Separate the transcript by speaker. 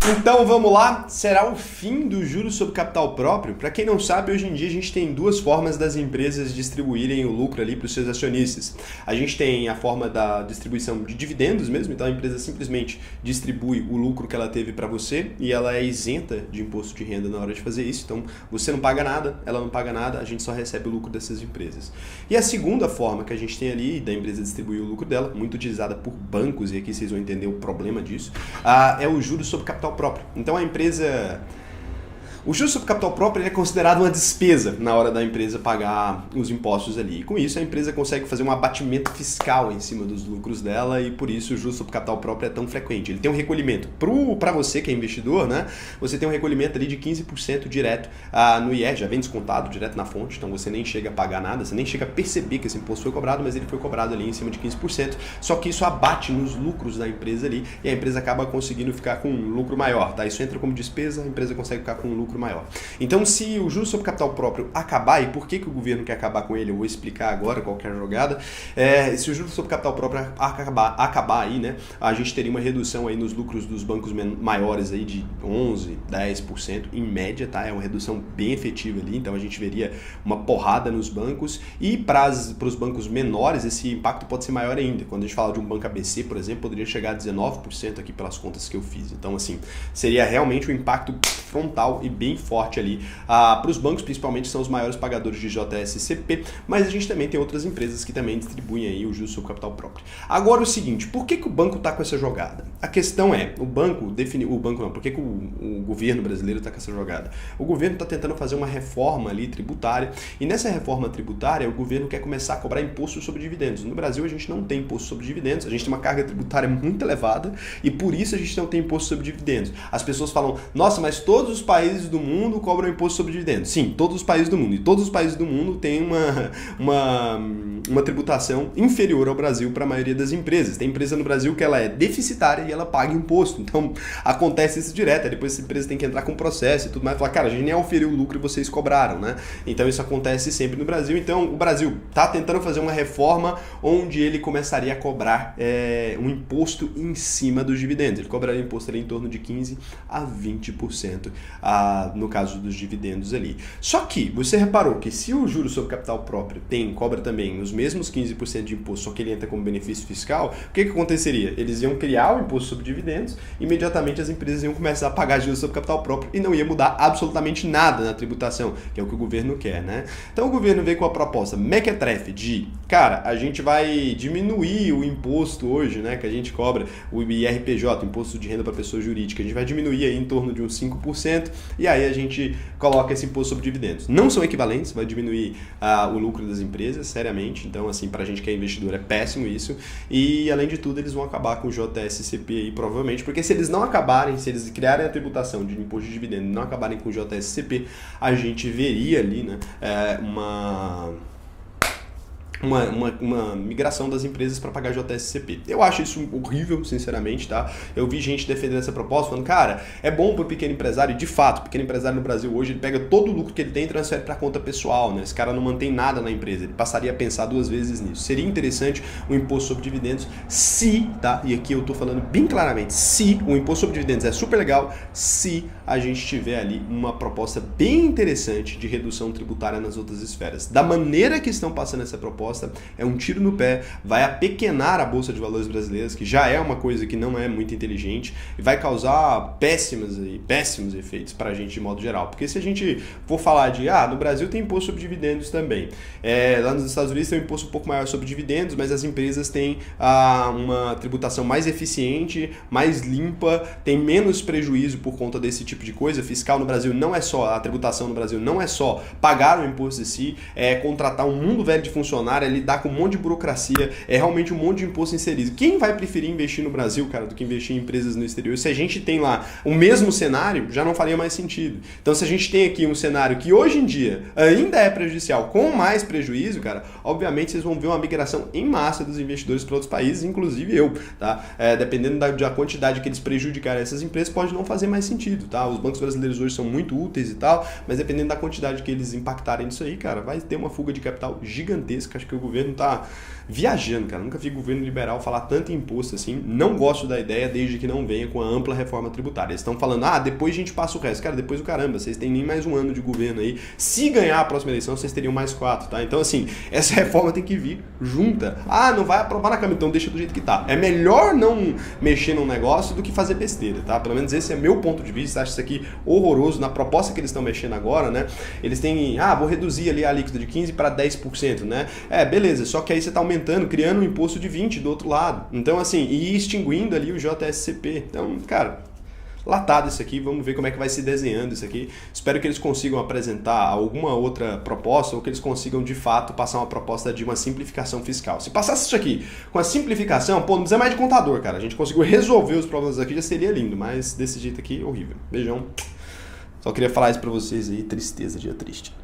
Speaker 1: Então vamos lá, será o fim do juros sobre capital próprio? Para quem não sabe, hoje em dia a gente tem duas formas das empresas distribuírem o lucro ali para os seus acionistas. A gente tem a forma da distribuição de dividendos mesmo, então a empresa simplesmente distribui o lucro que ela teve para você e ela é isenta de imposto de renda na hora de fazer isso, então você não paga nada, ela não paga nada, a gente só recebe o lucro dessas empresas. E a segunda forma que a gente tem ali da empresa distribuir o lucro dela, muito utilizada por bancos, e aqui vocês vão entender o problema disso, é o juros sobre capital próprio. Então a empresa... O juros sobre capital próprio é considerado uma despesa na hora da empresa pagar os impostos ali. E com isso a empresa consegue fazer um abatimento fiscal em cima dos lucros dela e por isso o juros sobre capital próprio é tão frequente. Ele tem um recolhimento. Para você que é investidor, né, você tem um recolhimento ali de 15% direto no IR, já vem descontado direto na fonte, então você nem chega a pagar nada, você nem chega a perceber que esse imposto foi cobrado, mas ele foi cobrado ali em cima de 15%, só que isso abate nos lucros da empresa ali e a empresa acaba conseguindo ficar com um lucro maior, tá? Isso entra como despesa, a empresa consegue ficar com um lucro maior. Então, se o juros sobre capital próprio acabar, e por que o governo quer acabar com ele, eu vou explicar agora qual que é a jogada, se o juros sobre capital próprio acabar aí, né, a gente teria uma redução aí nos lucros dos bancos maiores aí de 11%, 10% em média, tá? É uma redução bem efetiva ali, então a gente veria uma porrada nos bancos e para os bancos menores esse impacto pode ser maior ainda. Quando a gente fala de um banco ABC, por exemplo, poderia chegar a 19% aqui pelas contas que eu fiz. Então, assim, seria realmente um impacto frontal e bem forte ali para os bancos, principalmente são os maiores pagadores de JSCP, mas a gente também tem outras empresas que também distribuem aí o juros sobre capital próprio. Agora o seguinte, por que o banco está com essa jogada? A questão é, por que o governo brasileiro está com essa jogada? O governo está tentando fazer uma reforma ali tributária e nessa reforma tributária o governo quer começar a cobrar imposto sobre dividendos. No Brasil a gente não tem imposto sobre dividendos, a gente tem uma carga tributária muito elevada e por isso a gente não tem imposto sobre dividendos. As pessoas falam, nossa, mas todos os países do mundo cobram imposto sobre dividendos. Sim, todos os países do mundo. E todos os países do mundo têm uma tributação inferior ao Brasil para a maioria das empresas. Tem empresa no Brasil que ela é deficitária e ela paga imposto. Então, acontece isso direto. Depois essa empresa tem que entrar com processo e tudo mais. Falar, cara, a gente nem oferiu o lucro e vocês cobraram, né? Então, isso acontece sempre no Brasil. Então, o Brasil está tentando fazer uma reforma onde ele começaria a cobrar um imposto em cima dos dividendos. Ele cobraria imposto ali em torno de 15% a 20%. No caso dos dividendos ali. Só que você reparou que se o juros sobre capital próprio cobra também os mesmos 15% de imposto, só que ele entra como benefício fiscal, o que aconteceria? Eles iam criar o imposto sobre dividendos, imediatamente as empresas iam começar a pagar juros sobre capital próprio e não ia mudar absolutamente nada na tributação, que é o que o governo quer, né? Então o governo veio com a proposta mequetrefe de, cara, a gente vai diminuir o imposto hoje, né, que a gente cobra, o IRPJ, Imposto de Renda para Pessoa Jurídica, a gente vai diminuir aí em torno de uns 5%, e aí a gente coloca esse imposto sobre dividendos. Não são equivalentes, vai diminuir o lucro das empresas, seriamente, então assim, pra gente que é investidor é péssimo isso, e além de tudo eles vão acabar com o JSCP aí, provavelmente, porque se eles não acabarem, se eles criarem a tributação de imposto de dividendos e não acabarem com o JSCP, a gente veria ali, né, uma migração das empresas para pagar JSCP. Eu acho isso horrível, sinceramente, tá? Eu vi gente defendendo essa proposta, falando, cara, é bom para o pequeno empresário, e de fato, o pequeno empresário no Brasil hoje, ele pega todo o lucro que ele tem e transfere para a conta pessoal, né? Esse cara não mantém nada na empresa, ele passaria a pensar duas vezes nisso. Seria interessante o imposto sobre dividendos se, tá? E aqui eu tô falando bem claramente, se o imposto sobre dividendos é super legal, se a gente tiver ali uma proposta bem interessante de redução tributária nas outras esferas. Da maneira que estão passando essa proposta, é um tiro no pé, vai apequenar a Bolsa de Valores brasileira, que já é uma coisa que não é muito inteligente, e vai causar péssimos efeitos para a gente de modo geral. Porque se a gente for falar de, no Brasil tem imposto sobre dividendos também, lá nos Estados Unidos tem um imposto um pouco maior sobre dividendos, mas as empresas têm uma tributação mais eficiente, mais limpa, tem menos prejuízo por conta desse tipo de coisa. Fiscal no Brasil não é só, a tributação no Brasil não é só pagar o imposto em si, é contratar um mundo velho de funcionário, é lidar com um monte de burocracia, é realmente um monte de imposto inserido. Quem vai preferir investir no Brasil, cara, do que investir em empresas no exterior? Se a gente tem lá o mesmo cenário, já não faria mais sentido. Então, se a gente tem aqui um cenário que hoje em dia ainda é prejudicial, com mais prejuízo, cara, obviamente vocês vão ver uma migração em massa dos investidores para outros países, inclusive eu, tá? Dependendo da quantidade que eles prejudicarem essas empresas, pode não fazer mais sentido, tá? Os bancos brasileiros hoje são muito úteis e tal, mas dependendo da quantidade que eles impactarem nisso aí, cara, vai ter uma fuga de capital gigantesca. Acho que que o governo tá viajando, cara. Nunca vi governo liberal falar tanto imposto assim. Não gosto da ideia desde que não venha com a ampla reforma tributária. Eles estão falando, depois a gente passa o resto. Cara, depois do caramba, vocês têm nem mais um ano de governo aí. Se ganhar a próxima eleição, vocês teriam mais 4, tá? Então, assim, essa reforma tem que vir junta. Não vai aprovar na Câmara, então deixa do jeito que tá. É melhor não mexer num negócio do que fazer besteira, tá? Pelo menos esse é meu ponto de vista. Acho isso aqui horroroso. Na proposta que eles estão mexendo agora, né? Eles têm, vou reduzir ali a alíquota de 15% para 10%, né? Beleza, só que aí você tá aumentando, criando um imposto de 20% do outro lado. Então, assim, e extinguindo ali o JSCP. Então, cara, latado isso aqui, vamos ver como é que vai se desenhando isso aqui. Espero que eles consigam apresentar alguma outra proposta ou que eles consigam, de fato, passar uma proposta de uma simplificação fiscal. Se passasse isso aqui com a simplificação, não precisa mais de contador, cara. A gente conseguiu resolver os problemas aqui, já seria lindo, mas desse jeito aqui, horrível. Beijão. Só queria falar isso pra vocês aí, tristeza, dia triste.